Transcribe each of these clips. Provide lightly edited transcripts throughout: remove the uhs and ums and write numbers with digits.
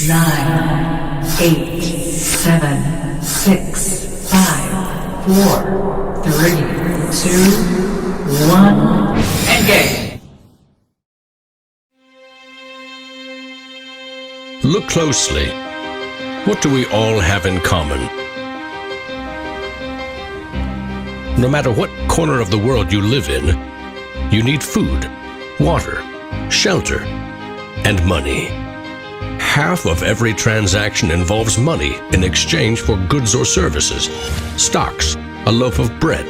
9, 8, 7, 6, 5, 4, 3, 2, 1, engage! Look closely. What do we all have in common? No matter what corner of the world you live in, you need food, water, shelter, and money. Half of every transaction involves money in exchange for goods or services, stocks, a loaf of bread,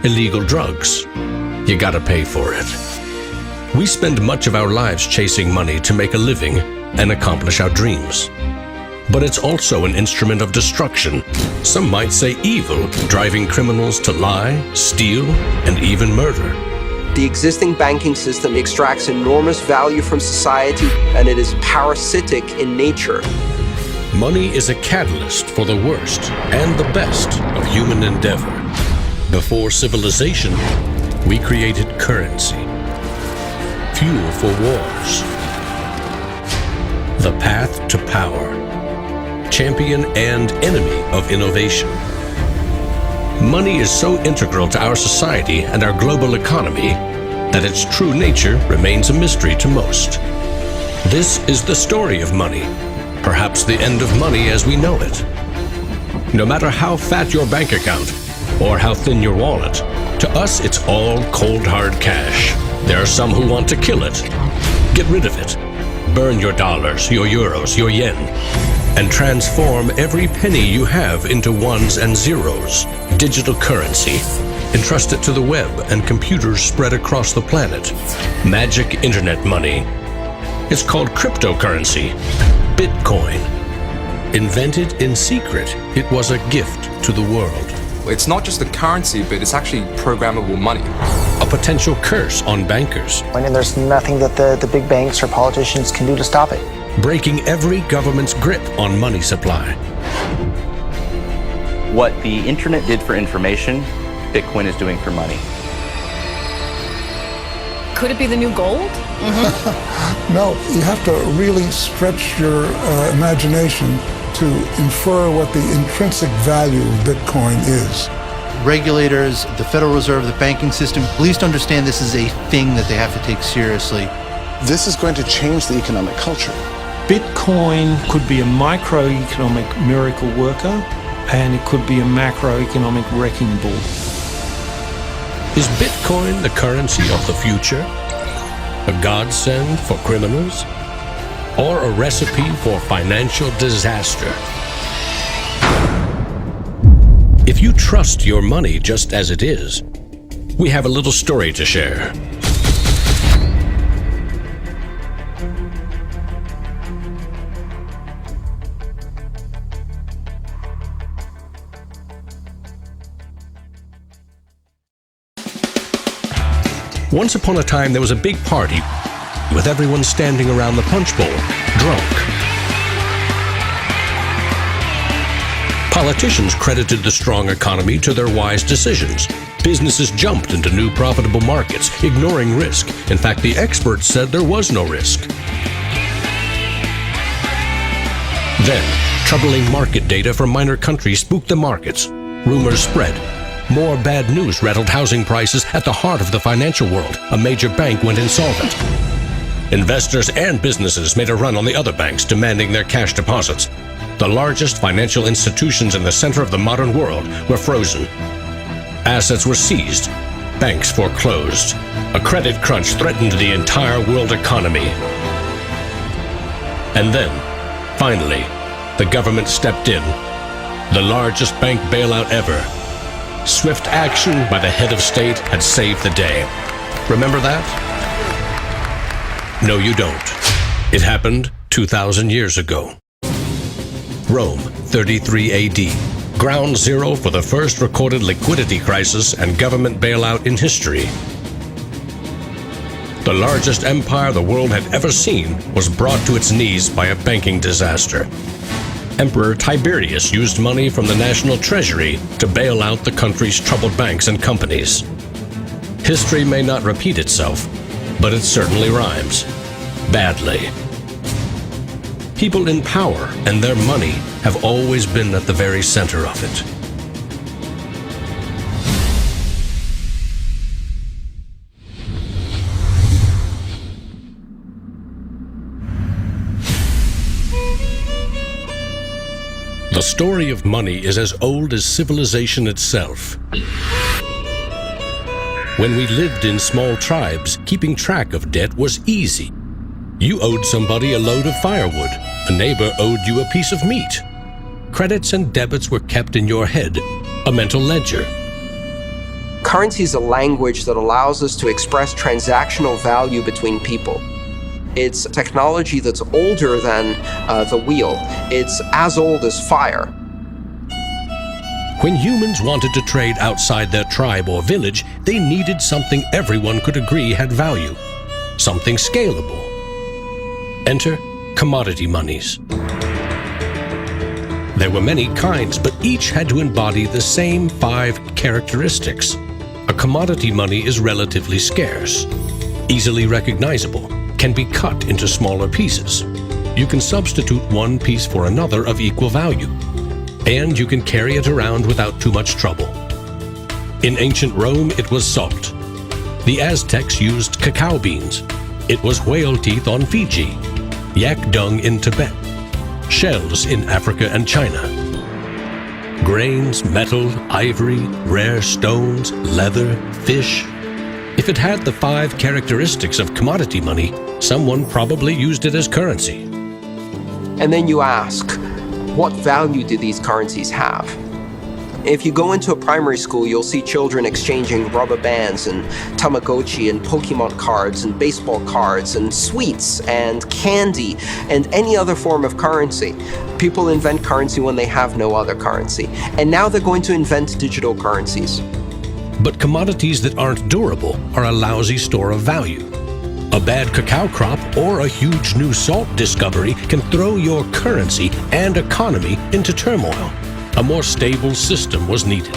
illegal drugs. You gotta pay for it. We spend much of our lives chasing money to make a living and accomplish our dreams. But it's also an instrument of destruction. Some might say evil, driving criminals to lie, steal, and even murder. The existing banking system extracts enormous value from society, and it is parasitic in nature. Money is a catalyst for the worst and the best of human endeavor. Before civilization, we created currency, fuel for wars, the path to power, champion and enemy of innovation. Money is so integral to our society and our global economy that its true nature remains a mystery to most. This is the story of money, perhaps the end of money as we know it. No matter how fat your bank account or how thin your wallet, to us it's all cold hard cash. There are some who want to kill it. Get rid of it. Burn your dollars, your euros, your yen, and transform every penny you have into ones and zeros, digital currency. Entrust it to the web and computers spread across the planet. Magic internet money. It's called cryptocurrency, Bitcoin. Invented in secret, it was a gift to the world. It's not just a currency, but it's actually programmable money. A potential curse on bankers. And there's nothing that the big banks or politicians can do to stop it. Breaking every government's grip on money supply. What the internet did for information, Bitcoin is doing for money. Could it be the new gold? No, you have to really stretch your imagination to infer what the intrinsic value of Bitcoin is. Regulators, the Federal Reserve, the banking system, at least understand this is a thing that they have to take seriously. This is going to change the economic culture. Bitcoin could be a microeconomic miracle worker, and it could be a macroeconomic wrecking ball. Is Bitcoin the currency of the future? A godsend for criminals? Or a recipe for financial disaster? If you trust your money just as it is, we have a little story to share. Once upon a time, there was a big party with everyone standing around the punch bowl, drunk. Politicians credited the strong economy to their wise decisions. Businesses jumped into new profitable markets, ignoring risk. In fact, the experts said there was no risk. Then, troubling market data from minor countries spooked the markets. Rumors spread. More bad news rattled housing prices at the heart of the financial world. A major bank went insolvent. Investors and businesses made a run on the other banks, demanding their cash deposits. The largest financial institutions in the center of the modern world were frozen. Assets were seized. Banks foreclosed. A credit crunch threatened the entire world economy. And then, finally, the government stepped in. The largest bank bailout ever. Swift action by the head of state had saved the day. Remember that? No, you don't. It happened 2,000 years ago. Rome, 33 AD. Ground zero for the first recorded liquidity crisis and government bailout in history. The largest empire the world had ever seen was brought to its knees by a banking disaster. Emperor Tiberius used money from the national treasury to bail out the country's troubled banks and companies. History may not repeat itself, but it certainly rhymes. Badly. People in power and their money have always been at the very center of it. The story of money is as old as civilization itself. When we lived in small tribes, keeping track of debt was easy. You owed somebody a load of firewood. A neighbor owed you a piece of meat. Credits and debits were kept in your head, a mental ledger. Currency is a language that allows us to express transactional value between people. It's technology that's older than the wheel. It's as old as fire. When humans wanted to trade outside their tribe or village, they needed something everyone could agree had value, something scalable. Enter commodity monies. There were many kinds, but each had to embody the same 5 characteristics. A commodity money is relatively scarce, easily recognizable, can be cut into smaller pieces. You can substitute one piece for another of equal value, and you can carry it around without too much trouble. In ancient Rome, it was salt. The Aztecs used cacao beans. It was whale teeth on Fiji, yak dung in Tibet, shells in Africa and China. Grains, metal, ivory, rare stones, leather, fish. If it had the 5 characteristics of commodity money, someone probably used it as currency. And then you ask, what value do these currencies have? If you go into a primary school, you'll see children exchanging rubber bands and Tamagotchi and Pokemon cards and baseball cards and sweets and candy and any other form of currency. People invent currency when they have no other currency. And now they're going to invent digital currencies. But commodities that aren't durable are a lousy store of value. A bad cacao crop or a huge new salt discovery can throw your currency and economy into turmoil. A more stable system was needed.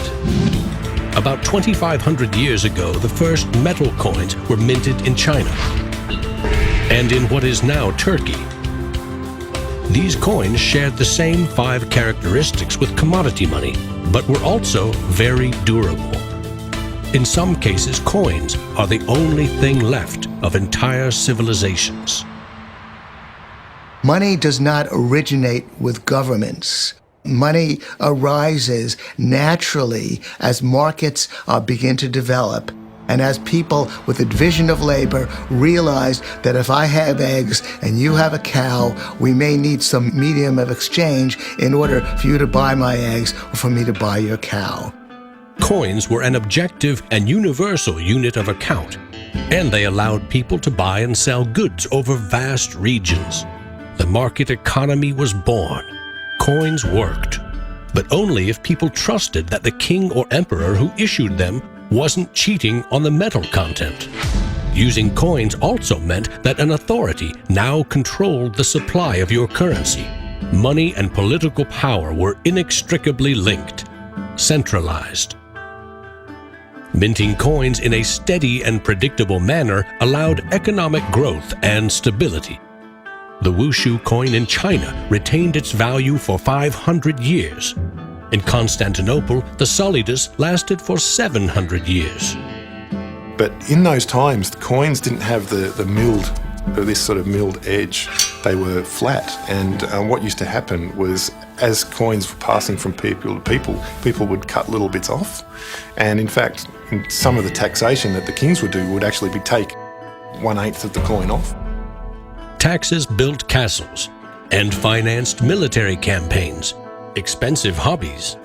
About 2,500 years ago, the first metal coins were minted in China and in what is now Turkey. These coins shared the same 5 characteristics with commodity money, but were also very durable. In some cases, coins are the only thing left of entire civilizations. Money does not originate with governments. Money arises naturally as markets begin to develop and as people with a division of labor realize that if I have eggs and you have a cow, we may need some medium of exchange in order for you to buy my eggs or for me to buy your cow. Coins were an objective and universal unit of account, and they allowed people to buy and sell goods over vast regions. The market economy was born. Coins worked, but only if people trusted that the king or emperor who issued them wasn't cheating on the metal content. Using coins also meant that an authority now controlled the supply of your currency. Money and political power were inextricably linked, centralized. Minting coins in a steady and predictable manner allowed economic growth and stability. The Wushu coin in China retained its value for 500 years. In Constantinople, the solidus lasted for 700 years. But in those times, the coins didn't have this sort of milled edge. They were flat, and what used to happen was, as coins were passing from people to people, people would cut little bits off. And in fact, some of the taxation that the kings would do would actually be take 1/8 of the coin off. Taxes built castles and financed military campaigns, expensive hobbies.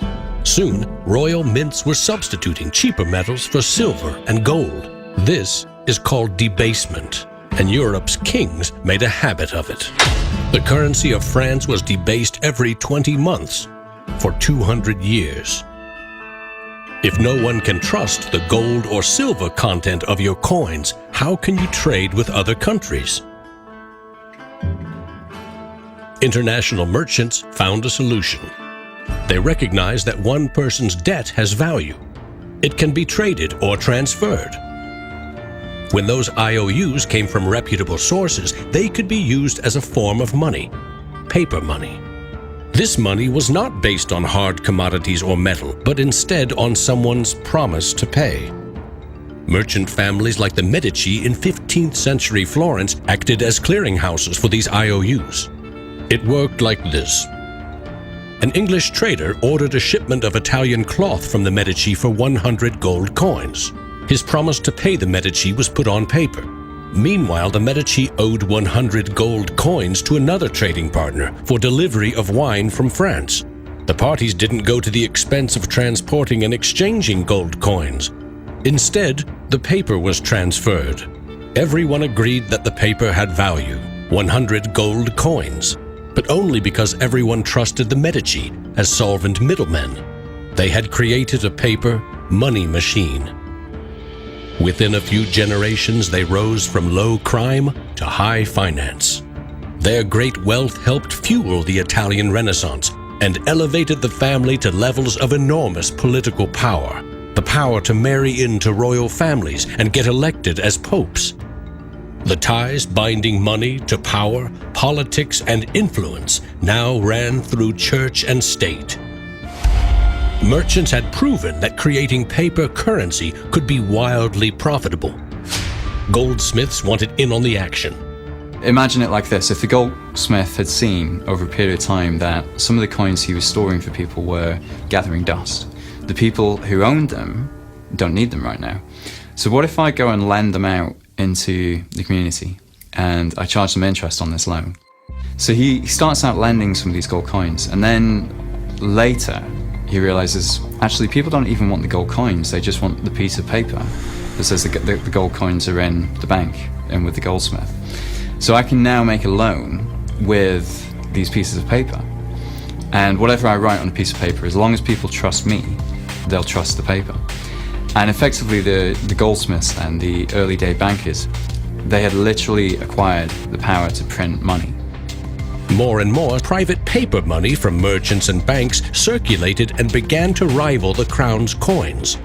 Soon, royal mints were substituting cheaper metals for silver and gold. This is called debasement, and Europe's kings made a habit of it. The currency of France was debased every 20 months for 200 years. If no one can trust the gold or silver content of your coins, how can you trade with other countries? International merchants found a solution. They recognized that one person's debt has value. It can be traded or transferred. When those IOUs came from reputable sources, they could be used as a form of money. paper money. This money was not based on hard commodities or metal, but instead on someone's promise to pay. Merchant families like the Medici in 15th century Florence acted as clearinghouses for these IOUs. It worked like this. An English trader ordered a shipment of Italian cloth from the Medici for 100 gold coins. His promise to pay the Medici was put on paper. Meanwhile, the Medici owed 100 gold coins to another trading partner for delivery of wine from France. The parties didn't go to the expense of transporting and exchanging gold coins. Instead, the paper was transferred. Everyone agreed that the paper had value, 100 gold coins, but only because everyone trusted the Medici as solvent middlemen. They had created a paper money machine. Within a few generations, they rose from low crime to high finance. Their great wealth helped fuel the Italian Renaissance and elevated the family to levels of enormous political power. The power to marry into royal families and get elected as popes. The ties binding money to power, politics, and influence now ran through church and state. Merchants had proven that creating paper currency could be wildly profitable. Goldsmiths wanted in on the action. Imagine it like this. If the goldsmith had seen over a period of time that some of the coins he was storing for people were gathering dust, the people who owned them don't need them right now. So what if I go and lend them out into the community and I charge them interest on this loan? So he starts out lending some of these gold coins, and then later he realizes actually people don't even want the gold coins, they just want the piece of paper that says the gold coins are in the bank and with the goldsmith. So I can now make a loan with these pieces of paper, and whatever I write on a piece of paper, as long as people trust me, they'll trust the paper. And effectively the goldsmiths and the early day bankers, they had literally acquired the power to print money. More and more private paper money from merchants and banks circulated and began to rival the crown's coins.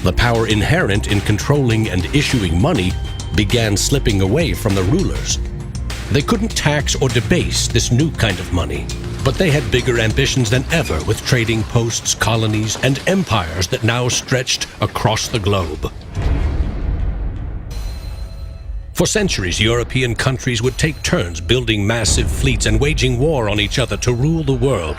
The power inherent in controlling and issuing money began slipping away from the rulers. They couldn't tax or debase this new kind of money, but they had bigger ambitions than ever with trading posts, colonies, and empires that now stretched across the globe. For centuries, European countries would take turns building massive fleets and waging war on each other to rule the world.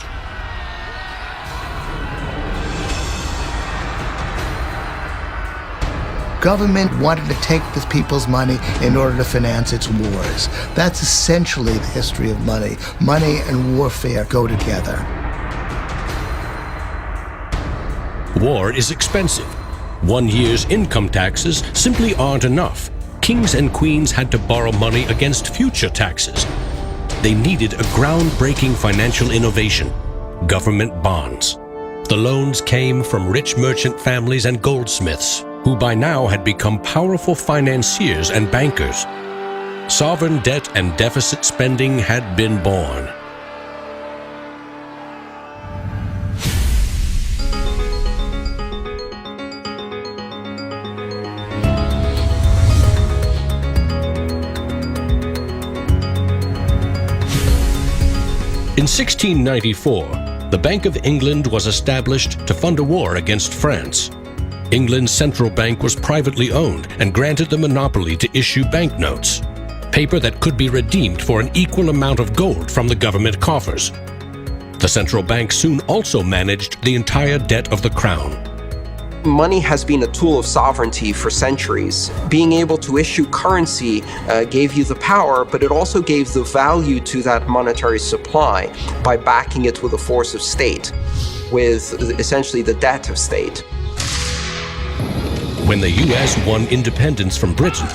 Government wanted to take the people's money in order to finance its wars. That's essentially the history of money. Money and warfare go together. War is expensive. 1 year's income taxes simply aren't enough. Kings and queens had to borrow money against future taxes. They needed a groundbreaking financial innovation: government bonds. The loans came from rich merchant families and goldsmiths, who by now had become powerful financiers and bankers. Sovereign debt and deficit spending had been born. In 1694, the Bank of England was established to fund a war against France. England's central bank was privately owned and granted the monopoly to issue banknotes, paper that could be redeemed for an equal amount of gold from the government coffers. The central bank soon also managed the entire debt of the crown. Money has been a tool of sovereignty for centuries. Being able to issue currency gave you the power, but it also gave the value to that monetary supply by backing it with a force of state, with essentially the debt of state. When the U.S. won independence from Britain,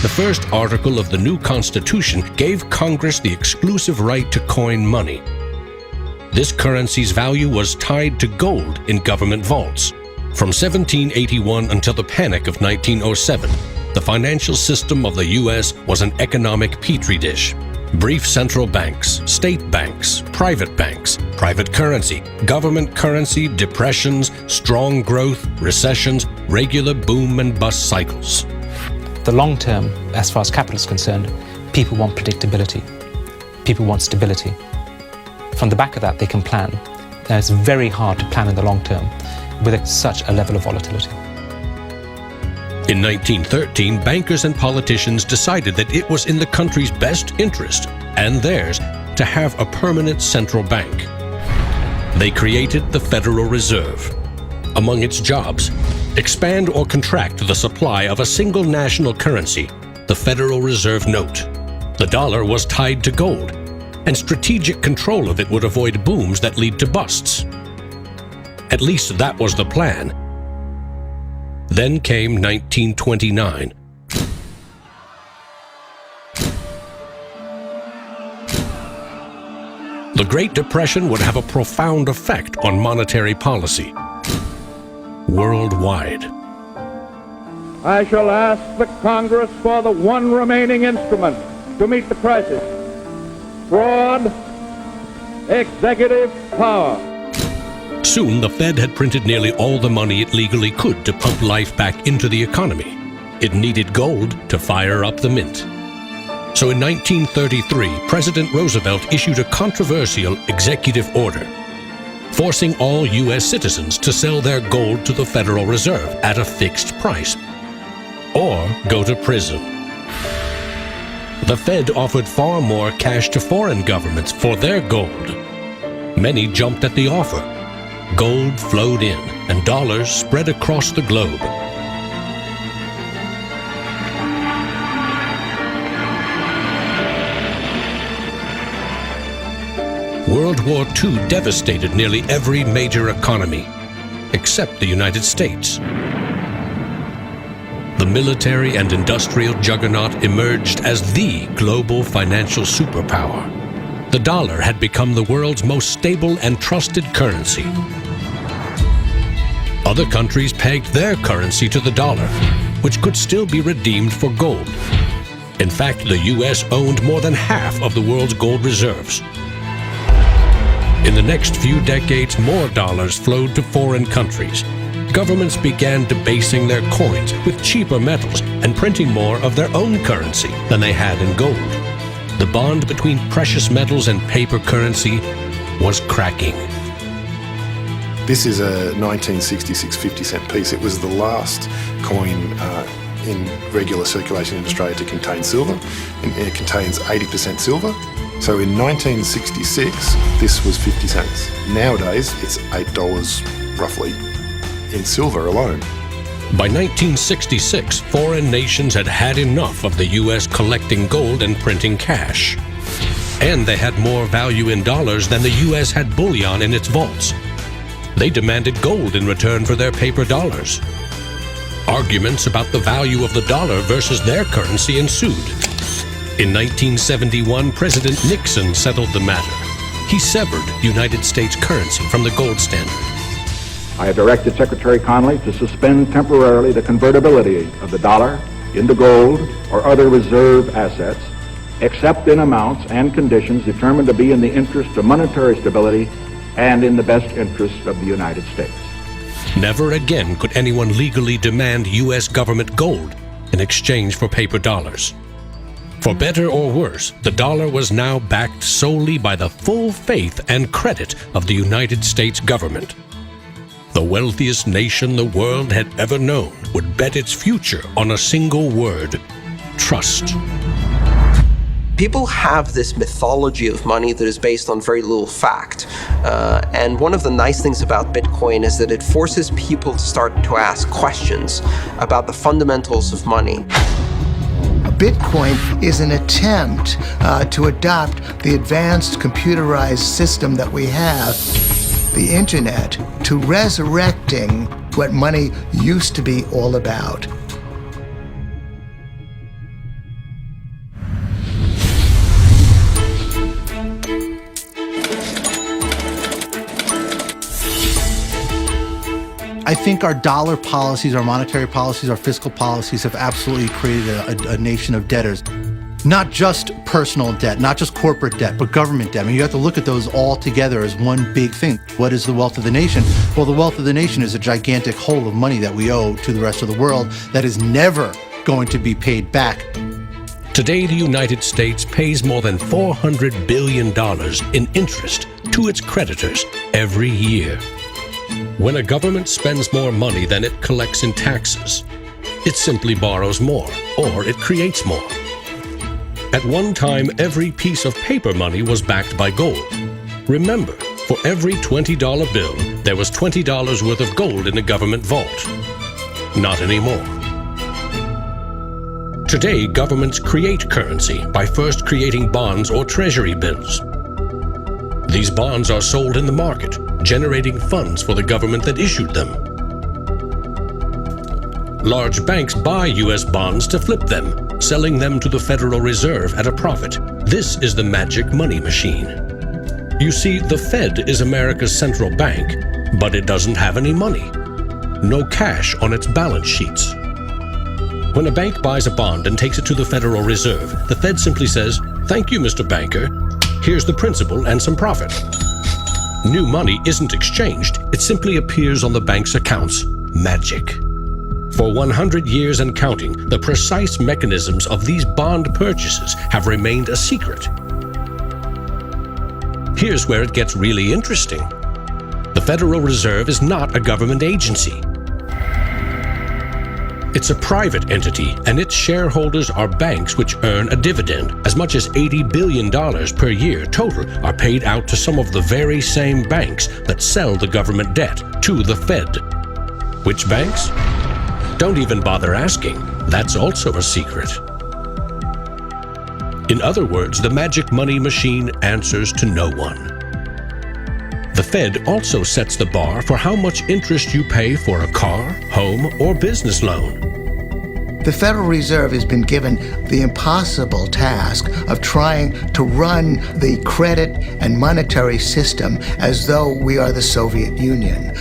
the first article of the new Constitution gave Congress the exclusive right to coin money. This currency's value was tied to gold in government vaults. From 1781 until the Panic of 1907, the financial system of the U.S. was an economic petri dish. Brief central banks, state banks, private currency, government currency, depressions, strong growth, recessions, regular boom and bust cycles. The long term, as far as capital is concerned, people want predictability. People want stability. From the back of that, they can plan. Now, it's very hard to plan in the long term with such a level of volatility. In 1913, bankers and politicians decided that it was in the country's best interest, and theirs, to have a permanent central bank. They created the Federal Reserve. Among its jobs, expand or contract the supply of a single national currency, the Federal Reserve note. The dollar was tied to gold, and strategic control of it would avoid booms that lead to busts. At least that was the plan. Then came 1929. The Great Depression would have a profound effect on monetary policy worldwide. I shall ask the Congress for the one remaining instrument to meet the crisis: broad executive power. Soon, the Fed had printed nearly all the money it legally could to pump life back into the economy. It needed gold to fire up the mint. So in 1933, President Roosevelt issued a controversial executive order, forcing all U.S. citizens to sell their gold to the Federal Reserve at a fixed price, or go to prison. The Fed offered far more cash to foreign governments for their gold. Many jumped at the offer. Gold flowed in, and dollars spread across the globe. World War II devastated nearly every major economy, except the United States. The military and industrial juggernaut emerged as the global financial superpower. The dollar had become the world's most stable and trusted currency. Other countries pegged their currency to the dollar, which could still be redeemed for gold. In fact, the U.S. owned more than half of the world's gold reserves. In the next few decades, more dollars flowed to foreign countries. Governments began debasing their coins with cheaper metals and printing more of their own currency than they had in gold. The bond between precious metals and paper currency was cracking. This is a 1966 50-cent piece. It was the last coin in regular circulation in Australia to contain silver, and it contains 80% silver. So in 1966, this was 50 cents. Nowadays, it's $8 roughly in silver alone. By 1966, foreign nations had had enough of the U.S. collecting gold and printing cash. And they had more value in dollars than the U.S. had bullion in its vaults. They demanded gold in return for their paper dollars. Arguments about the value of the dollar versus their currency ensued. In 1971, President Nixon settled the matter. He severed United States currency from the gold standard. I have directed Secretary Connally to suspend temporarily the convertibility of the dollar into gold or other reserve assets, except in amounts and conditions determined to be in the interest of monetary stability and in the best interest of the United States. Never again could anyone legally demand U.S. government gold in exchange for paper dollars. For better or worse, the dollar was now backed solely by the full faith and credit of the United States government. The wealthiest nation the world had ever known would bet its future on a single word: trust. People have this mythology of money that is based on very little fact. And one of the nice things about Bitcoin is that it forces people to start to ask questions about the fundamentals of money. Bitcoin is an attempt to adopt the advanced computerized system that we have, the internet, to resurrecting what money used to be all about. I think our dollar policies, our monetary policies, our fiscal policies have absolutely created a nation of debtors. Not just personal debt, not just corporate debt, but government debt. I mean, you have to look at those all together as one big thing. What is the wealth of the nation? Well, the wealth of the nation is a gigantic hole of money that we owe to the rest of the world that is never going to be paid back. Today, the United States pays more than $400 billion in interest to its creditors every year. When a government spends more money than it collects in taxes, it simply borrows more, or it creates more. At one time, every piece of paper money was backed by gold. Remember, for every $20 bill, there was $20 worth of gold in the government vault. Not anymore. Today, governments create currency by first creating bonds or treasury bills. These bonds are sold in the market, generating funds for the government that issued them. Large banks buy U.S. bonds to flip them, selling them to the Federal Reserve at a profit. This is the magic money machine. You see, the Fed is America's central bank, but it doesn't have any money. No cash on its balance sheets. When a bank buys a bond and takes it to the Federal Reserve, the Fed simply says, "Thank you, Mr. Banker. Here's the principal and some profit." New money isn't exchanged, it simply appears on the bank's accounts. Magic. For 100 years and counting, the precise mechanisms of these bond purchases have remained a secret. Here's where it gets really interesting. The Federal Reserve is not a government agency. It's a private entity, and its shareholders are banks which earn a dividend. As much as $80 billion per year total are paid out to some of the very same banks that sell the government debt to the Fed. Which banks? Don't even bother asking. That's also a secret. In other words, the magic money machine answers to no one. The Fed also sets the bar for how much interest you pay for a car, home, or business loan. The Federal Reserve has been given the impossible task of trying to run the credit and monetary system as though we are the Soviet Union.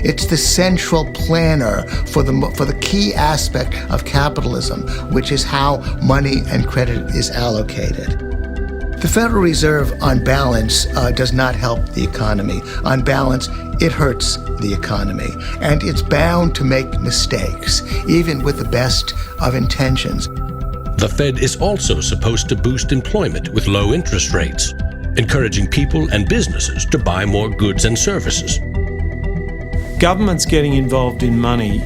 It's the central planner for the key aspect of capitalism, which is how money and credit is allocated. The Federal Reserve, on balance, does not help the economy. On balance, it hurts the economy. And it's bound to make mistakes, even with the best of intentions. The Fed is also supposed to boost employment with low interest rates, encouraging people and businesses to buy more goods and services. Governments getting involved in money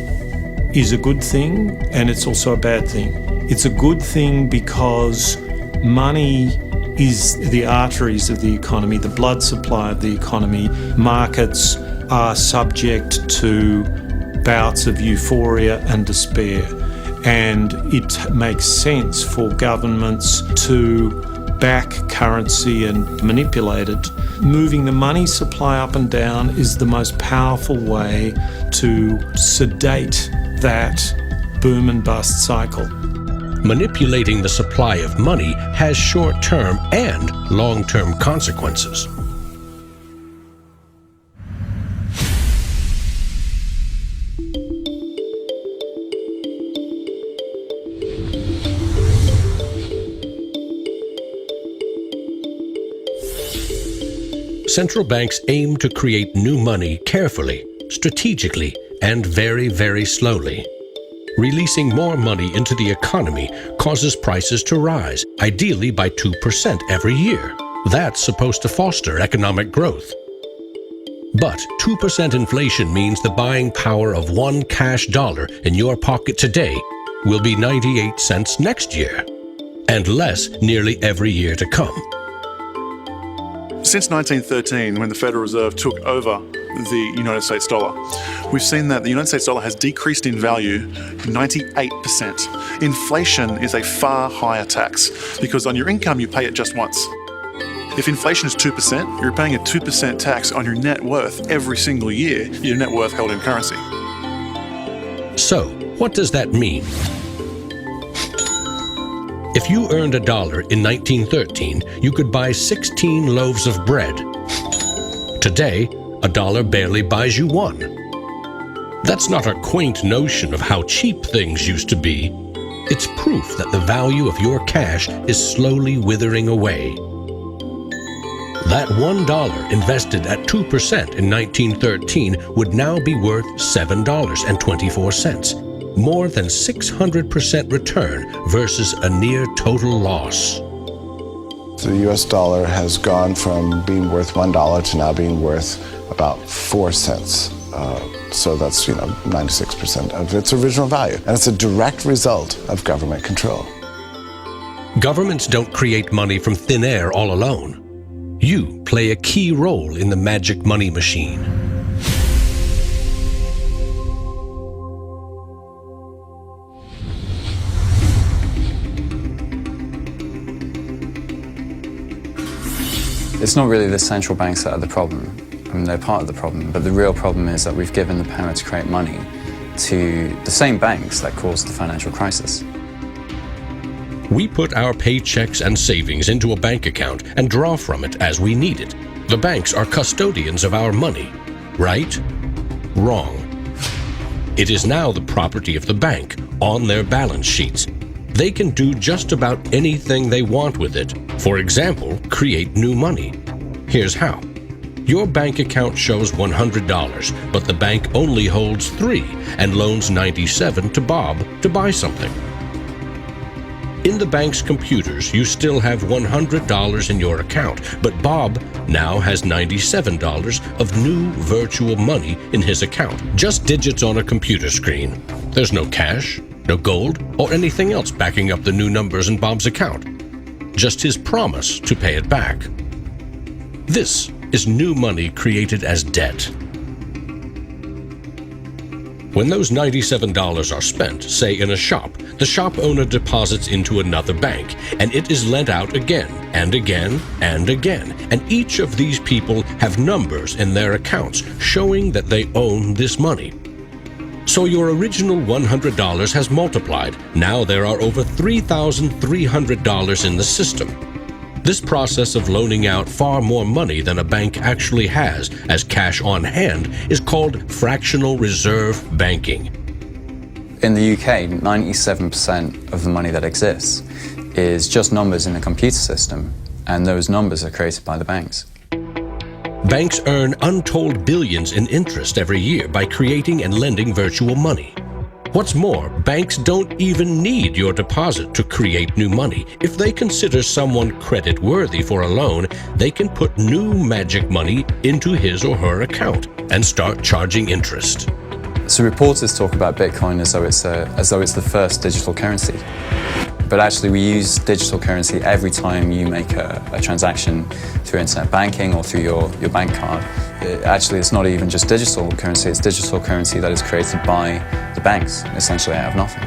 is a good thing, and it's also a bad thing. It's a good thing because money is the arteries of the economy, the blood supply of the economy. Markets are subject to bouts of euphoria and despair, and it makes sense for governments to back currency and manipulate it. Moving the money supply up and down is the most powerful way to sedate that boom and bust cycle. Manipulating the supply of money has short-term and long-term consequences. Central banks aim to create new money carefully, strategically, and very, very slowly. Releasing more money into the economy causes prices to rise, ideally by 2% every year. That's supposed to foster economic growth. But 2% inflation means the buying power of one cash dollar in your pocket today will be 98 cents next year, and less nearly every year to come. Since 1913, when the Federal Reserve took over the United States dollar, we've seen that the United States dollar has decreased in value 98%. Inflation is a far higher tax because on your income you pay it just once. If inflation is 2%, you're paying a 2% tax on your net worth every single year, your net worth held in currency. So, what does that mean? If you earned $1 in 1913, you could buy 16 loaves of bread. Today, $1 barely buys you one. That's not a quaint notion of how cheap things used to be. It's proof that the value of your cash is slowly withering away. That $1 invested at 2% in 1913 would now be worth $7.24. More than 600% return versus a near total loss. So the US dollar has gone from being worth $1 to now being worth about 4 cents. So that's, 96% of its original value. And it's a direct result of government control. Governments don't create money from thin air all alone. You play a key role in the magic money machine. It's not really the central banks that are the problem. I mean, they're part of the problem, but the real problem is that we've given the power to create money to the same banks that caused the financial crisis. We put our paychecks and savings into a bank account and draw from it as we need it. The banks are custodians of our money. Right? Wrong. It is now the property of the bank on their balance sheets. They can do just about anything they want with it. For example, create new money. Here's how. Your bank account shows $100, but the bank only holds $3 and loans $97 to Bob to buy something. In the bank's computers, you still have $100 in your account, but Bob now has $97 of new virtual money in his account. Just digits on a computer screen. There's no cash, no gold, or anything else backing up the new numbers in Bob's account. Just his promise to pay it back. This is new money created as debt. When those $97 are spent, say in a shop, the shop owner deposits into another bank, and it is lent out again and again and again. And each of these people have numbers in their accounts showing that they own this money. So your original $100 has multiplied. Now there are over $3,300 in the system. This process of loaning out far more money than a bank actually has as cash on hand is called fractional reserve banking. In the UK, 97% of the money that exists is just numbers in the computer system, and those numbers are created by the banks. Banks earn untold billions in interest every year by creating and lending virtual money. What's more, banks don't even need your deposit to create new money. If they consider someone credit-worthy for a loan, they can put new magic money into his or her account and start charging interest. So reporters talk about Bitcoin as though it's the first digital currency. But actually we use digital currency every time you make a transaction through internet banking or through your bank card. Actually, it's not even just digital currency, it's digital currency that is created by the banks, essentially out of nothing.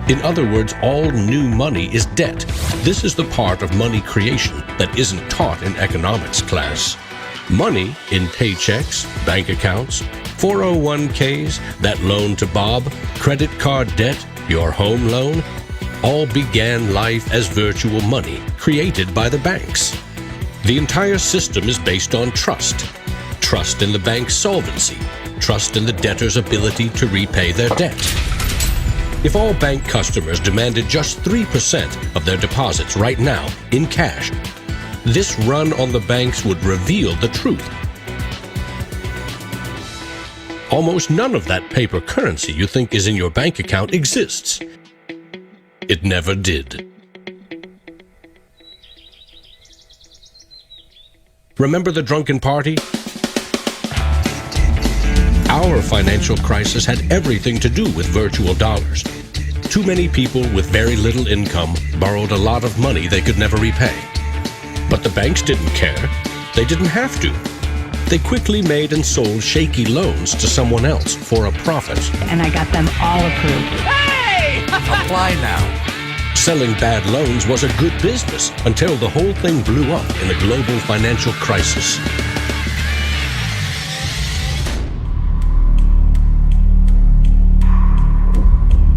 In other words, all new money is debt. This is the part of money creation that isn't taught in economics class. Money in paychecks, bank accounts, 401ks, that loan to Bob, credit card debt, your home loan, all began life as virtual money created by the banks. The entire system is based on trust. Trust in the bank's solvency. Trust in the debtor's ability to repay their debt. If all bank customers demanded just 3% of their deposits right now in cash, this run on the banks would reveal the truth. Almost none of that paper currency you think is in your bank account exists. It never did. Remember the drunken party? Our financial crisis had everything to do with virtual dollars. Too many people with very little income borrowed a lot of money they could never repay. But the banks didn't care. They didn't have to. They quickly made and sold shaky loans to someone else for a profit. And I got them all approved. Hey! Apply now. Selling bad loans was a good business until the whole thing blew up in the global financial crisis.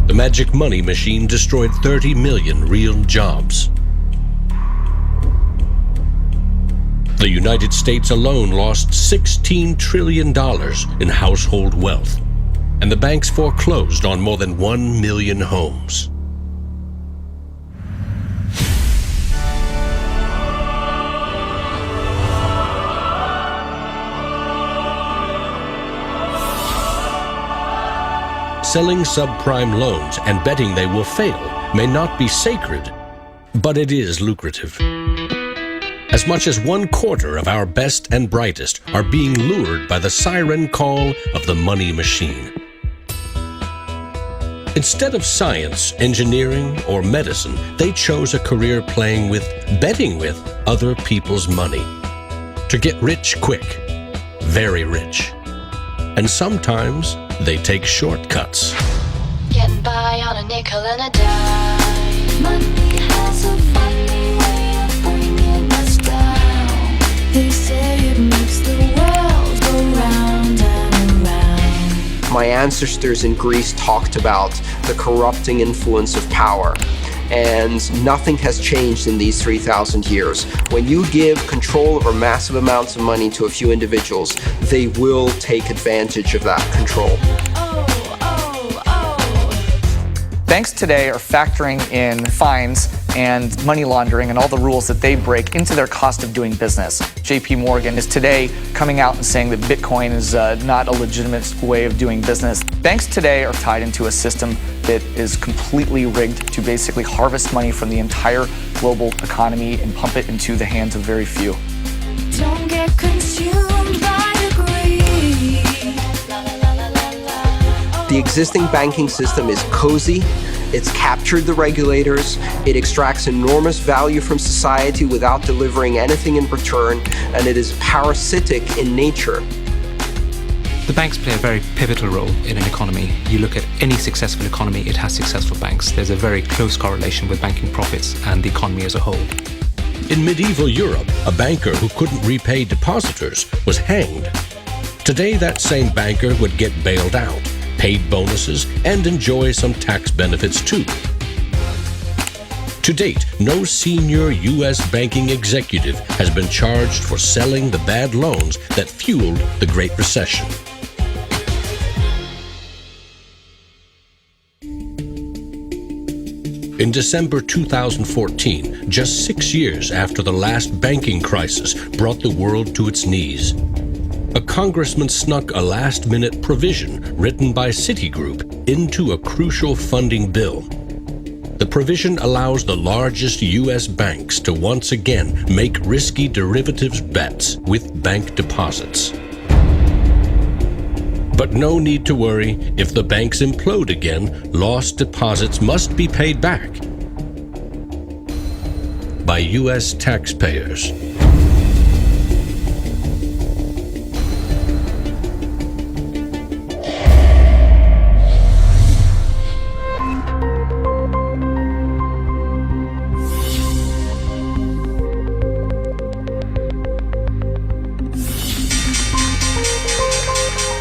The magic money machine destroyed 30 million real jobs. The United States alone lost $16 trillion in household wealth, and the banks foreclosed on more than 1 million homes. Selling subprime loans and betting they will fail may not be sacred, but it is lucrative. As much as 1/4 of our best and brightest are being lured by the siren call of the money machine. Instead of science, engineering, or medicine, they chose a career betting with other people's money. To get rich quick, very rich. And sometimes they take shortcuts. Getting by on a nickel and a dime. Money has a funny way of bringing us down. They say it makes the world go round and around. My ancestors in Greece talked about the corrupting influence of power, and nothing has changed in these 3,000 years. When you give control over massive amounts of money to a few individuals, they will take advantage of that control. Banks today are factoring in fines and money laundering and all the rules that they break into their cost of doing business. JP Morgan is today coming out and saying that Bitcoin is not a legitimate way of doing business. Banks today are tied into a system that is completely rigged to basically harvest money from the entire global economy and pump it into the hands of very few. Don't get consumed by the greed. The existing banking system is cozy, it's captured the regulators, it extracts enormous value from society without delivering anything in return, and it is parasitic in nature. The banks play a very pivotal role in an economy. You look at any successful economy, it has successful banks. There's a very close correlation with banking profits and the economy as a whole. In medieval Europe, a banker who couldn't repay depositors was hanged. Today, that same banker would get bailed out, paid bonuses, and enjoy some tax benefits too. To date, no senior U.S. banking executive has been charged for selling the bad loans that fueled the Great Recession. In December 2014, just 6 years after the last banking crisis brought the world to its knees, a congressman snuck a last-minute provision written by Citigroup into a crucial funding bill. The provision allows the largest U.S. banks to once again make risky derivatives bets with bank deposits. But no need to worry. If the banks implode again, lost deposits must be paid back by U.S. taxpayers.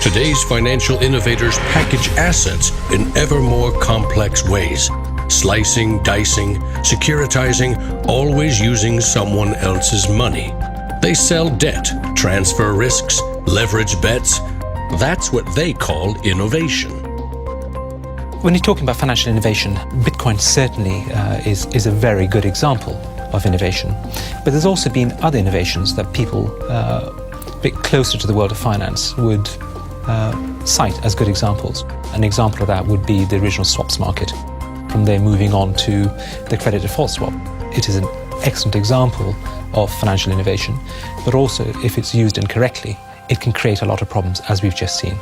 Today's financial innovators package assets in ever more complex ways, slicing, dicing, securitizing, always using someone else's money. They sell debt, transfer risks, leverage bets. That's what they call innovation. When you're talking about financial innovation, Bitcoin certainly is a very good example of innovation. But there's also been other innovations that people a bit closer to the world of finance would cite as good examples. An example of that would be the original swaps market. From there moving on to the credit default swap. It is an excellent example of financial innovation, but also if it's used incorrectly, it can create a lot of problems, as we've just seen.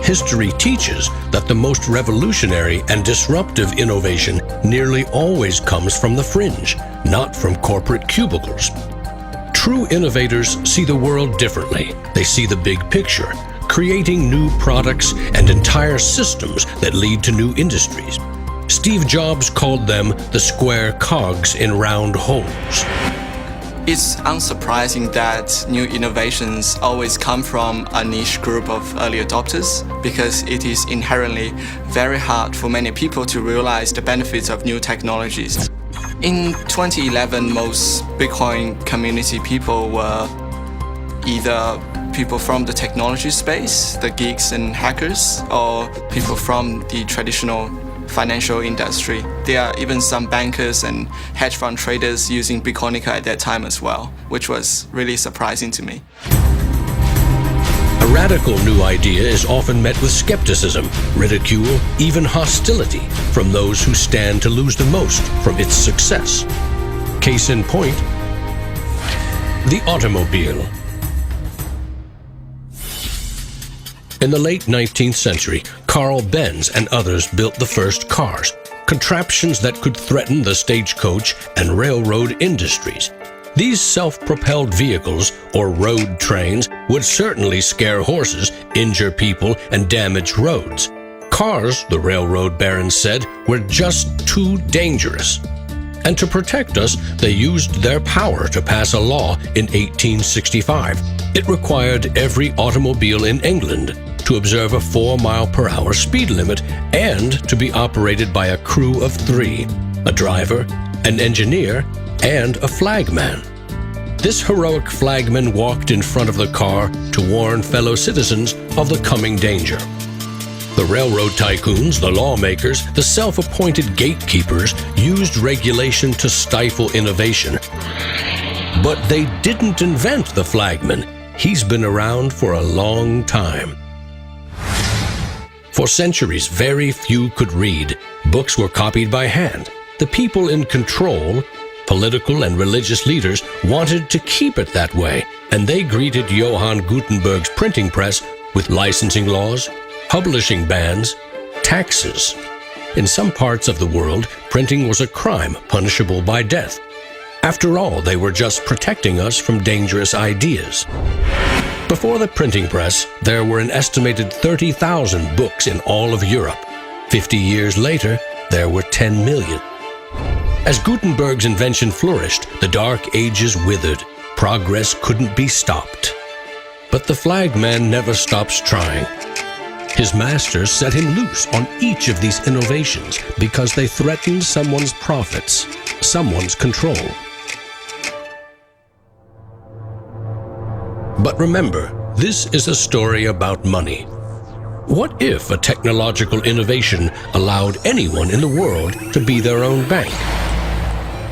History teaches that the most revolutionary and disruptive innovation nearly always comes from the fringe, not from corporate cubicles. True innovators see the world differently. They see the big picture, creating new products and entire systems that lead to new industries. Steve Jobs called them the square cogs in round holes. It's unsurprising that new innovations always come from a niche group of early adopters because it is inherently very hard for many people to realize the benefits of new technologies. In 2011, most Bitcoin community people were either people from the technology space, the geeks and hackers, or people from the traditional financial industry. There are even some bankers and hedge fund traders using Bitcoinica at that time as well, which was really surprising to me. radical new idea is often met with skepticism, ridicule, even hostility from those who stand to lose the most from its success. Case in point, the automobile. In the late 19th century, Carl Benz and others built the first cars, contraptions that could threaten the stagecoach and railroad industries. These self-propelled vehicles, or road trains, would certainly scare horses, injure people, and damage roads. Cars, the railroad barons said, were just too dangerous. And to protect us, they used their power to pass a law in 1865. It required every automobile in England to observe a 4-mile-per-hour speed limit and to be operated by a crew of 3, a driver, an engineer, and a flagman. This heroic flagman walked in front of the car to warn fellow citizens of the coming danger. The railroad tycoons, the lawmakers, the self-appointed gatekeepers used regulation to stifle innovation. But they didn't invent the flagman. He's been around for a long time. For centuries, very few could read. Books were copied by hand. The people in control, political and religious leaders, wanted to keep it that way, and they greeted Johann Gutenberg's printing press with licensing laws, publishing bans, taxes. In some parts of the world, printing was a crime punishable by death. After all, they were just protecting us from dangerous ideas. Before the printing press, there were an estimated 30,000 books in all of Europe. 50 years later, there were 10 million. As Gutenberg's invention flourished, the Dark Ages withered. Progress couldn't be stopped. But the flagman never stops trying. His masters set him loose on each of these innovations because they threatened someone's profits, someone's control. But remember, this is a story about money. What if a technological innovation allowed anyone in the world to be their own bank?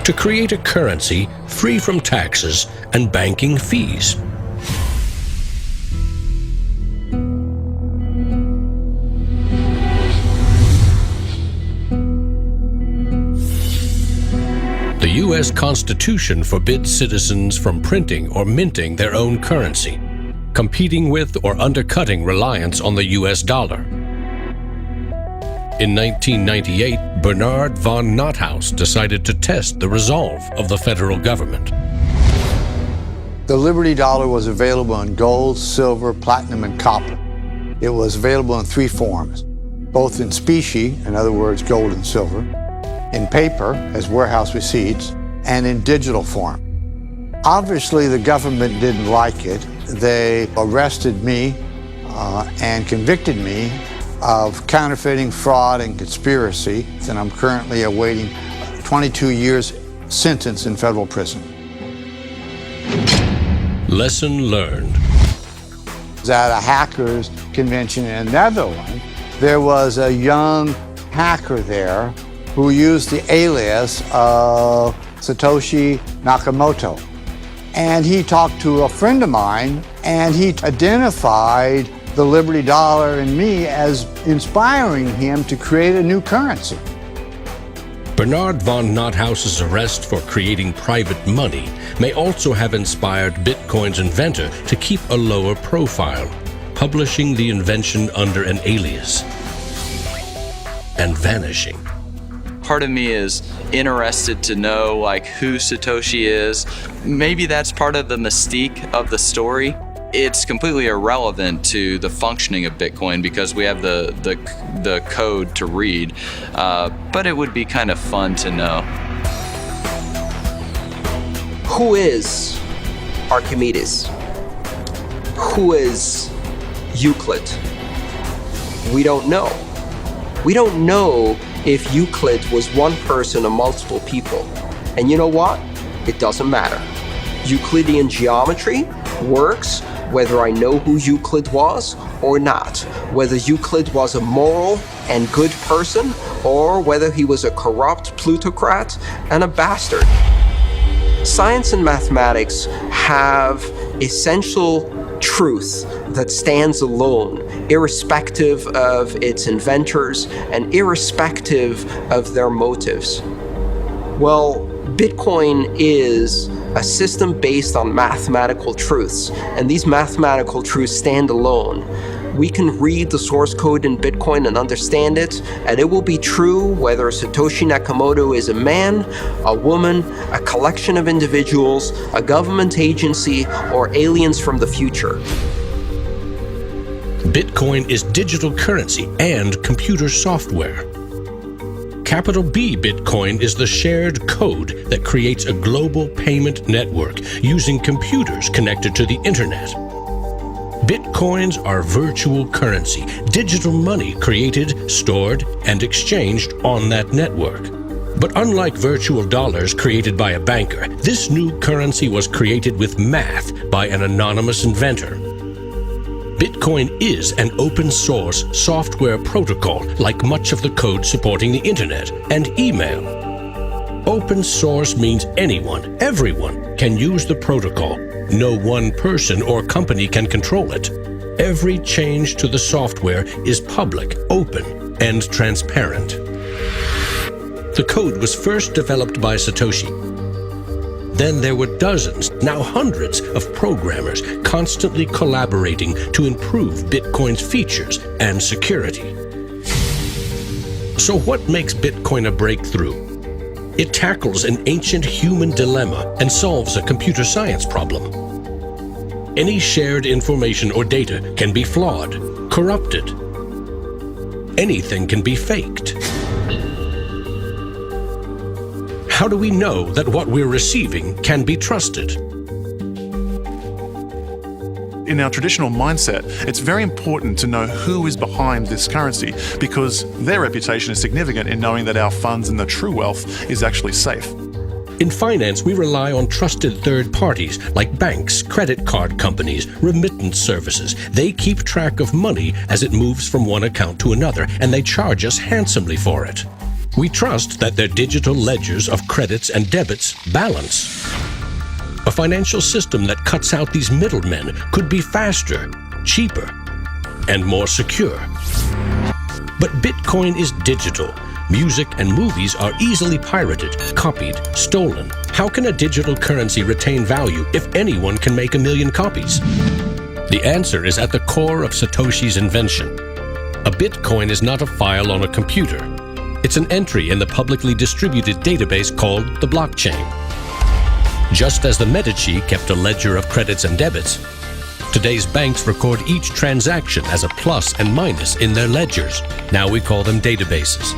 To create a currency free from taxes and banking fees? The U.S. Constitution forbids citizens from printing or minting their own currency, competing with or undercutting reliance on the U.S. dollar. In 1998, Bernard von Nothaus decided to test the resolve of the federal government. The Liberty Dollar was available in gold, silver, platinum, and copper. It was available in 3 forms, both in specie, in other words, gold and silver, in paper, as warehouse receipts, and in digital form. Obviously, the government didn't like it. They arrested me and convicted me of counterfeiting, fraud, and conspiracy, and I'm currently awaiting 22 years sentence in federal prison. Lesson learned. At a hackers convention in the Netherlands, there was a young hacker there who used the alias of Satoshi Nakamoto. And he talked to a friend of mine, and he identified the Liberty Dollar and me as inspiring him to create a new currency. Bernard von Nothaus's arrest for creating private money may also have inspired Bitcoin's inventor to keep a lower profile, publishing the invention under an alias and vanishing. Part of me is interested to know who Satoshi is. Maybe that's part of the mystique of the story. It's completely irrelevant to the functioning of Bitcoin because we have the code to read, but it would be kind of fun to know. Who is Archimedes? Who is Euclid? We don't know. We don't know if Euclid was one person or multiple people. And you know what? It doesn't matter. Euclidean geometry works whether I know who Euclid was or not, whether Euclid was a moral and good person or whether he was a corrupt plutocrat and a bastard. Science and mathematics have essential truth that stands alone, irrespective of its inventors and irrespective of their motives? Well, Bitcoin is a system based on mathematical truths, and these mathematical truths stand alone. We can read the source code in Bitcoin and understand it, and it will be true whether Satoshi Nakamoto is a man, a woman, a collection of individuals, a government agency, or aliens from the future. Bitcoin is digital currency and computer software. Capital B Bitcoin is the shared code that creates a global payment network using computers connected to the internet. Bitcoins are virtual currency, digital money created, stored, and exchanged on that network. But unlike virtual dollars created by a banker, this new currency was created with math by an anonymous inventor. Bitcoin is an open-source software protocol like much of the code supporting the internet and email. Open source means anyone, everyone, can use the protocol. No one person or company can control it. Every change to the software is public, open, and transparent. The code was first developed by Satoshi. Then there were dozens, now hundreds, of programmers constantly collaborating to improve Bitcoin's features and security. So what makes Bitcoin a breakthrough? It tackles an ancient human dilemma and solves a computer science problem. Any shared information or data can be flawed, corrupted. Anything can be faked. How do we know that what we're receiving can be trusted? In our traditional mindset, it's very important to know who is behind this currency because their reputation is significant in knowing that our funds and the true wealth is actually safe. In finance, we rely on trusted third parties like banks, credit card companies, remittance services. They keep track of money as it moves from one account to another, and they charge us handsomely for it. We trust that their digital ledgers of credits and debits balance. A financial system that cuts out these middlemen could be faster, cheaper, and more secure. But Bitcoin is digital. Music and movies are easily pirated, copied, stolen. How can a digital currency retain value if anyone can make 1 million copies? The answer is at the core of Satoshi's invention. A Bitcoin is not a file on a computer. It's an entry in the publicly distributed database called the blockchain. Just as the Medici kept a ledger of credits and debits, today's banks record each transaction as a plus and minus in their ledgers. Now we call them databases.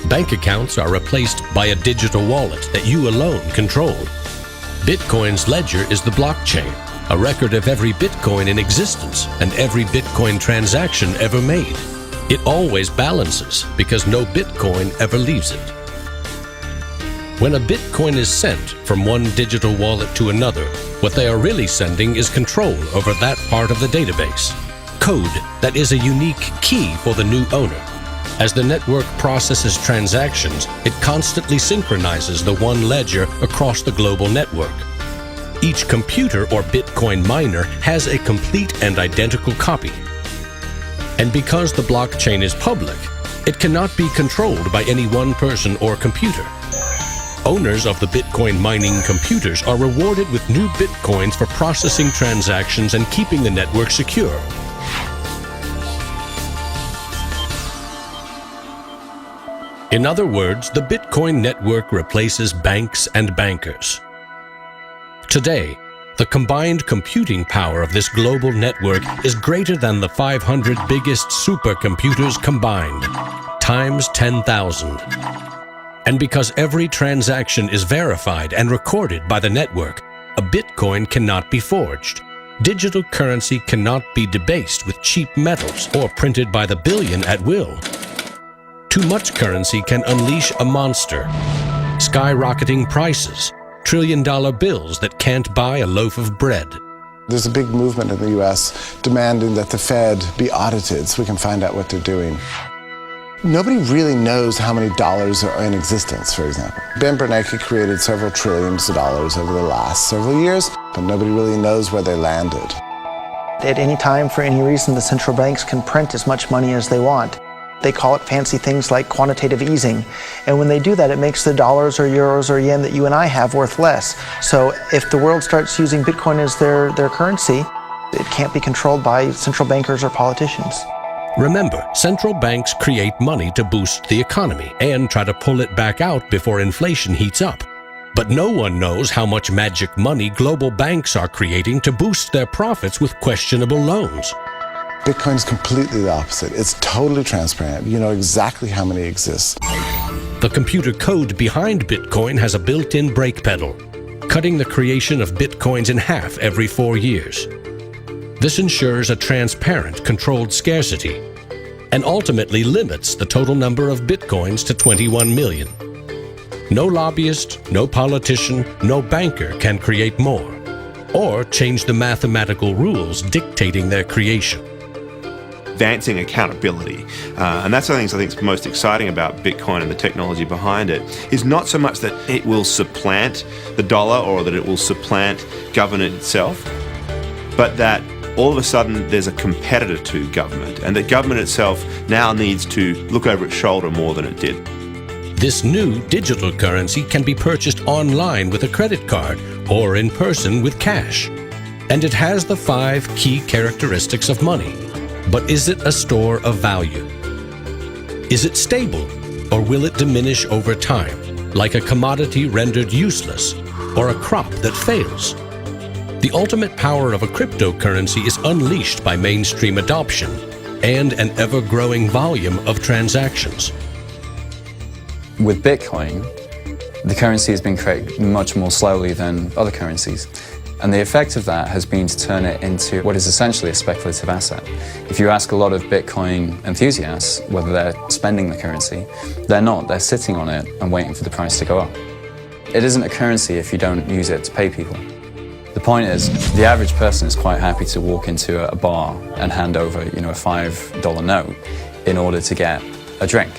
Bank accounts are replaced by a digital wallet that you alone control. Bitcoin's ledger is the blockchain, a record of every Bitcoin in existence and every Bitcoin transaction ever made. It always balances because no Bitcoin ever leaves it. When a Bitcoin is sent from one digital wallet to another, what they are really sending is control over that part of the database. Code that is a unique key for the new owner. As the network processes transactions, it constantly synchronizes the one ledger across the global network. Each computer or Bitcoin miner has a complete and identical copy. And because the blockchain is public, it cannot be controlled by any one person or computer. Owners of the Bitcoin mining computers are rewarded with new Bitcoins for processing transactions and keeping the network secure. In other words, the Bitcoin network replaces banks and bankers. Today, the combined computing power of this global network is greater than the 500 biggest supercomputers combined, times 10,000. And because every transaction is verified and recorded by the network, a Bitcoin cannot be forged. Digital currency cannot be debased with cheap metals or printed by the billion at will. Too much currency can unleash a monster, skyrocketing prices, trillion-dollar bills that can't buy a loaf of bread. There's a big movement in the US demanding that the Fed be audited so we can find out what they're doing. Nobody really knows how many dollars are in existence, for example. Ben Bernanke created several trillions of dollars over the last several years, but nobody really knows where they landed. At any time, for any reason, the central banks can print as much money as they want. They call it fancy things like quantitative easing. And when they do that, it makes the dollars or euros or yen that you and I have worth less. So if the world starts using Bitcoin as their currency, it can't be controlled by central bankers or politicians. Remember, central banks create money to boost the economy and try to pull it back out before inflation heats up. But no one knows how much magic money global banks are creating to boost their profits with questionable loans. Bitcoin's completely the opposite. It's totally transparent. You know exactly how many exist. The computer code behind Bitcoin has a built-in brake pedal, cutting the creation of Bitcoins in half every 4 years. This ensures a transparent, controlled scarcity and ultimately limits the total number of Bitcoins to 21 million. No lobbyist, no politician, no banker can create more or change the mathematical rules dictating their creation. Advancing accountability. And that's one of the things I think is most exciting about Bitcoin and the technology behind it, is not so much that it will supplant the dollar or that it will supplant government itself, but that all of a sudden there's a competitor to government, and that government itself now needs to look over its shoulder more than it did. This new digital currency can be purchased online with a credit card or in person with cash. And it has the 5 key characteristics of money. But is it a store of value? Is it stable, or will it diminish over time, like a commodity rendered useless, or a crop that fails? The ultimate power of a cryptocurrency is unleashed by mainstream adoption and an ever-growing volume of transactions. With Bitcoin, the currency has been created much more slowly than other currencies. And the effect of that has been to turn it into what is essentially a speculative asset. If you ask a lot of Bitcoin enthusiasts whether they're spending the currency, they're not. They're sitting on it and waiting for the price to go up. It isn't a currency if you don't use it to pay people. The point is, the average person is quite happy to walk into a bar and hand over, a $5 note in order to get a drink.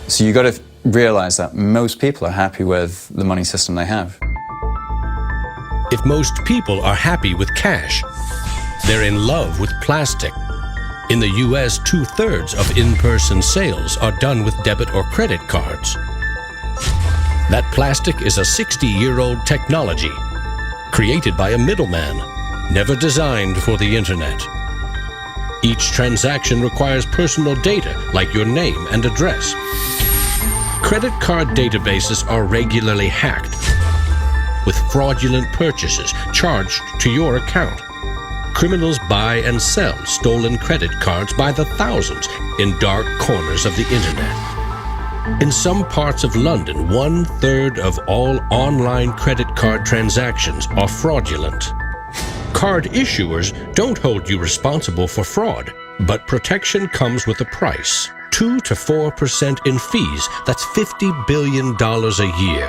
So you've got to realize that most people are happy with the money system they have. If most people are happy with cash, they're in love with plastic. In the US, 2/3 of in-person sales are done with debit or credit cards. That plastic is a 60-year-old technology, created by a middleman, never designed for the internet. Each transaction requires personal data, like your name and address. Credit card databases are regularly hacked, with fraudulent purchases charged to your account. Criminals buy and sell stolen credit cards by the thousands in dark corners of the internet. In some parts of London, 1/3 of all online credit card transactions are fraudulent. Card issuers don't hold you responsible for fraud, but protection comes with a price. 2 to 4% in fees. That's $50 billion a year.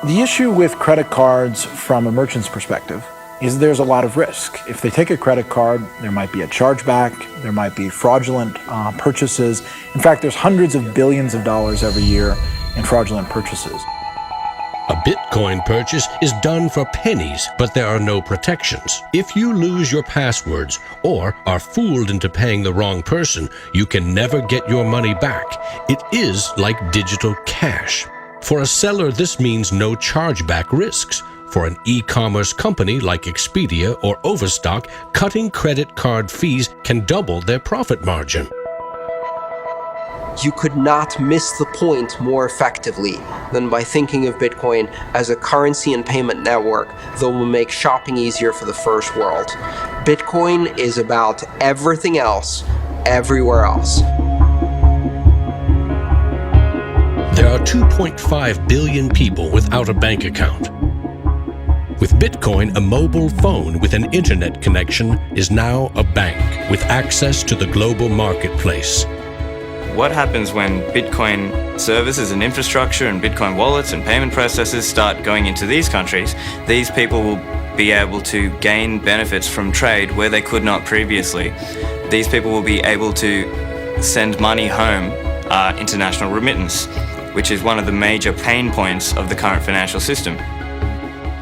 The issue with credit cards from a merchant's perspective is there's a lot of risk. If they take a credit card, there might be a chargeback, there might be fraudulent purchases. In fact, there's hundreds of billions of dollars every year in fraudulent purchases. A Bitcoin purchase is done for pennies, but there are no protections. If you lose your passwords or are fooled into paying the wrong person, you can never get your money back. It is like digital cash. For a seller, this means no chargeback risks. For an e-commerce company like Expedia or Overstock, cutting credit card fees can double their profit margin. You could not miss the point more effectively than by thinking of Bitcoin as a currency and payment network that will make shopping easier for the first world. Bitcoin is about everything else, everywhere else. There are 2.5 billion people without a bank account. With Bitcoin, a mobile phone with an internet connection is now a bank with access to the global marketplace. What happens when Bitcoin services and infrastructure and Bitcoin wallets and payment processors start going into these countries? These people will be able to gain benefits from trade where they could not previously. These people will be able to send money home, international remittance, which is one of the major pain points of the current financial system.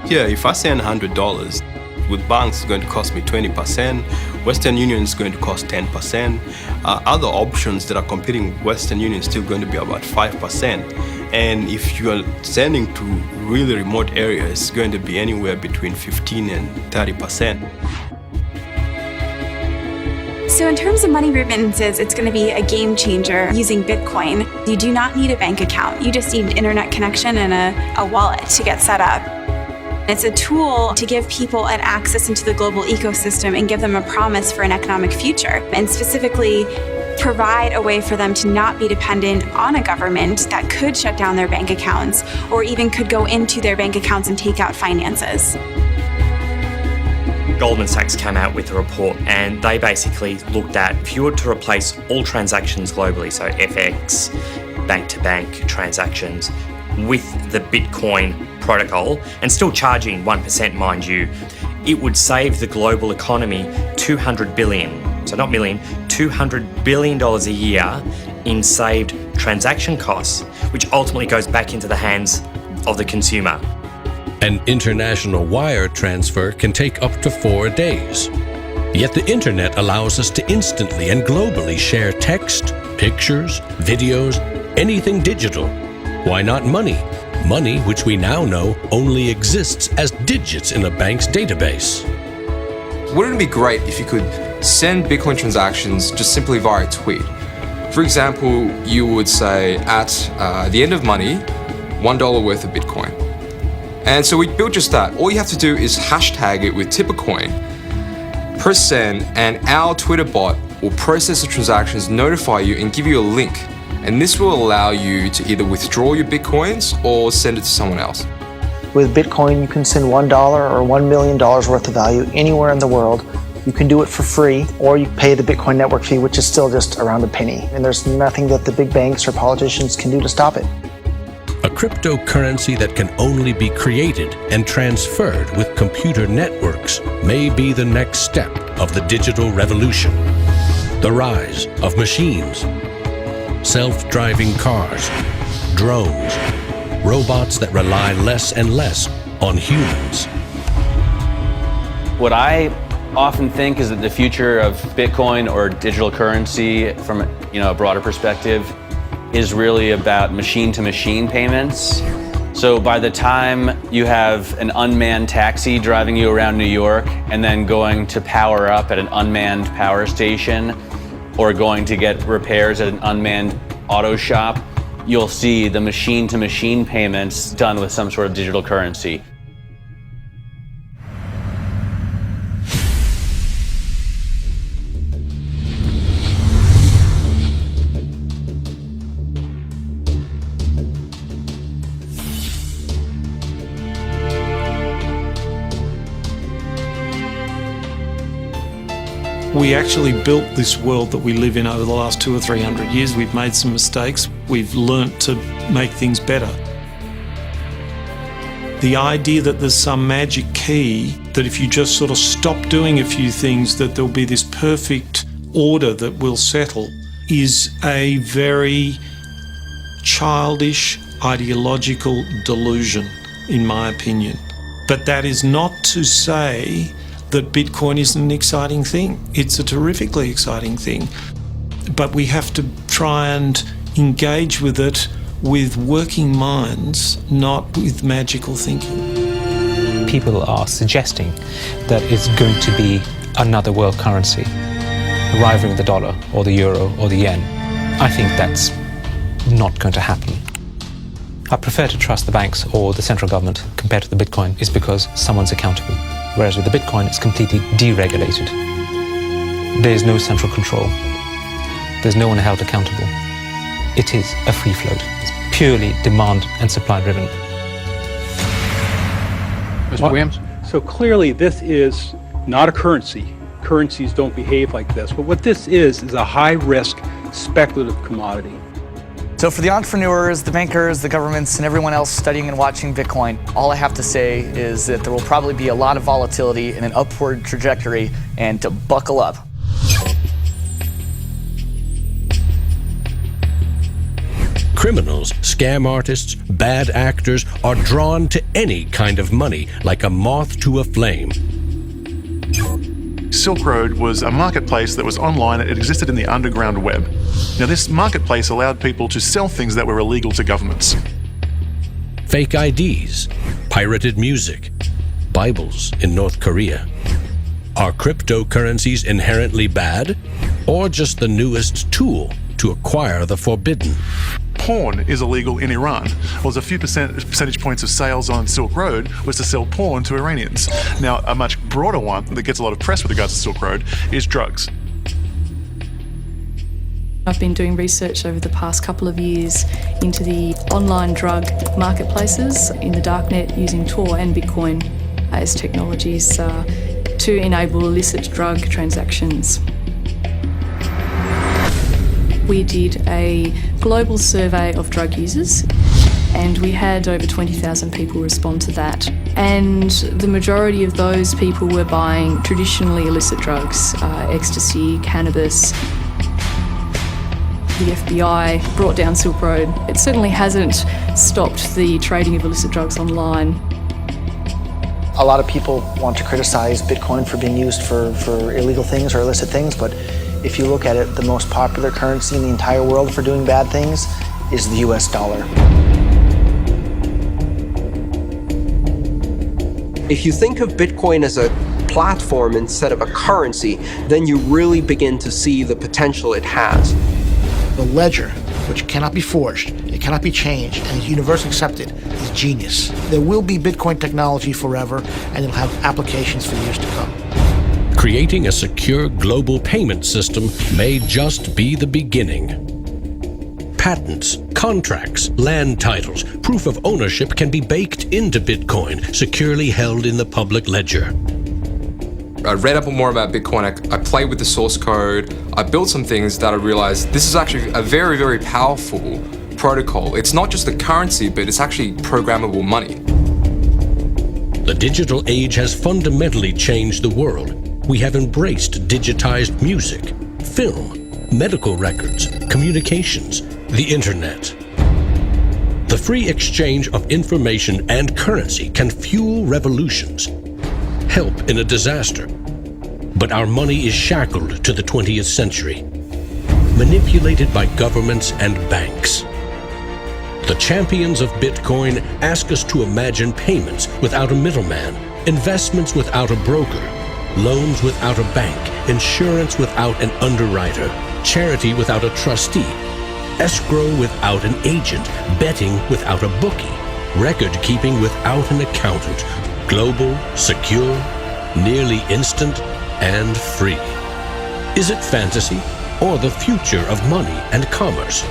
Yeah, if I send $100, with banks it's going to cost me 20%, Western Union is going to cost 10%. Other options that are competing with Western Union is still going to be about 5%. And if you are sending to really remote areas, it's going to be anywhere between 15 and 30%. So in terms of money remittances, it's going to be a game changer using Bitcoin. You do not need a bank account. You just need an internet connection and a wallet to get set up. It's a tool to give people an access into the global ecosystem and give them a promise for an economic future, and specifically provide a way for them to not be dependent on a government that could shut down their bank accounts or even could go into their bank accounts and take out finances. Goldman Sachs came out with a report and they basically looked at if you were to replace all transactions globally, so FX, bank-to-bank transactions, with the Bitcoin protocol, and still charging 1%, mind you, it would save the global economy $200 billion, so not million, $200 billion a year in saved transaction costs, which ultimately goes back into the hands of the consumer. An international wire transfer can take up to 4 days. Yet the internet allows us to instantly and globally share text, pictures, videos, anything digital. Why not money? Money which we now know only exists as digits in a bank's database. Wouldn't it be great if you could send Bitcoin transactions just simply via tweet? For example, you would say at the end of money, $1 worth of Bitcoin. And so we built just that. All you have to do is hashtag it with Tippercoin, press send, and our Twitter bot will process the transactions, notify you, and give you a link. And this will allow you to either withdraw your Bitcoins or send it to someone else. With Bitcoin, you can send $1 or $1 million worth of value anywhere in the world. You can do it for free, or you pay the Bitcoin network fee, which is still just around a penny. And there's nothing that the big banks or politicians can do to stop it. A cryptocurrency that can only be created and transferred with computer networks may be the next step of the digital revolution. The rise of machines, self-driving cars, drones, robots that rely less and less on humans. What I often think is that the future of Bitcoin or digital currency from a broader perspective is really about machine-to-machine payments. So by the time you have an unmanned taxi driving you around New York and then going to power up at an unmanned power station or going to get repairs at an unmanned auto shop, you'll see the machine-to-machine payments done with some sort of digital currency. We actually built this world that we live in over the last 200 or 300 years. We've made some mistakes. We've learnt to make things better. The idea that there's some magic key, that if you just sort of stop doing a few things, that there'll be this perfect order that will settle, is a very childish, ideological delusion, in my opinion. But that is not to say that Bitcoin isn't an exciting thing. It's a terrifically exciting thing. But we have to try and engage with it with working minds, not with magical thinking. People are suggesting that it's going to be another world currency, rivaling the dollar or the euro or the yen. I think that's not going to happen. I prefer to trust the banks or the central government compared to the Bitcoin is because someone's accountable. Whereas with the Bitcoin, it's completely deregulated. There's no central control. There's no one held accountable. It is a free float. It's purely demand and supply driven. Mr. Williams? So clearly this is not a currency. Currencies don't behave like this. But what this is a high-risk speculative commodity. So for the entrepreneurs, the bankers, the governments, and everyone else studying and watching Bitcoin, all I have to say is that there will probably be a lot of volatility and an upward trajectory, and to buckle up. Criminals, scam artists, bad actors are drawn to any kind of money like a moth to a flame. Silk Road was a marketplace that was online. It existed in the underground web. Now, this marketplace allowed people to sell things that were illegal to governments. Fake IDs, pirated music, Bibles in North Korea. Are cryptocurrencies inherently bad, or just the newest tool to acquire the forbidden? Porn is illegal in Iran. Was a few percentage points of sales on Silk Road was to sell porn to Iranians. Now, a much broader one that gets a lot of press with regards to Silk Road is drugs. I've been doing research over the past couple of years into the online drug marketplaces in the darknet using Tor and Bitcoin as technologies to enable illicit drug transactions. We did a global survey of drug users, and we had over 20,000 people respond to that. And the majority of those people were buying traditionally illicit drugs, ecstasy, cannabis. The FBI brought down Silk Road. It certainly hasn't stopped the trading of illicit drugs online. A lot of people want to criticize Bitcoin for being used for illegal things or illicit things, but if you look at it, the most popular currency in the entire world for doing bad things is the US dollar. If you think of Bitcoin as a platform instead of a currency, then you really begin to see the potential it has. The ledger, which cannot be forged, it cannot be changed, and is universally accepted, is genius. There will be Bitcoin technology forever, and it'll have applications for years to come. Creating a secure global payment system may just be the beginning. Patents, contracts, land titles, proof of ownership can be baked into Bitcoin, securely held in the public ledger. I read up more about Bitcoin, I played with the source code, I built some things that I realized this is actually a very, very powerful protocol. It's not just a currency, but it's actually programmable money. The digital age has fundamentally changed the world. We have embraced digitized music, film, medical records, communications, the internet. The free exchange of information and currency can fuel revolutions, help in a disaster. But our money is shackled to the 20th century, manipulated by governments and banks. The champions of Bitcoin ask us to imagine payments without a middleman, investments without a broker, loans without a bank, insurance without an underwriter, charity without a trustee, escrow without an agent, betting without a bookie, record keeping without an accountant, global, secure, nearly instant, and free. Is it fantasy or the future of money and commerce?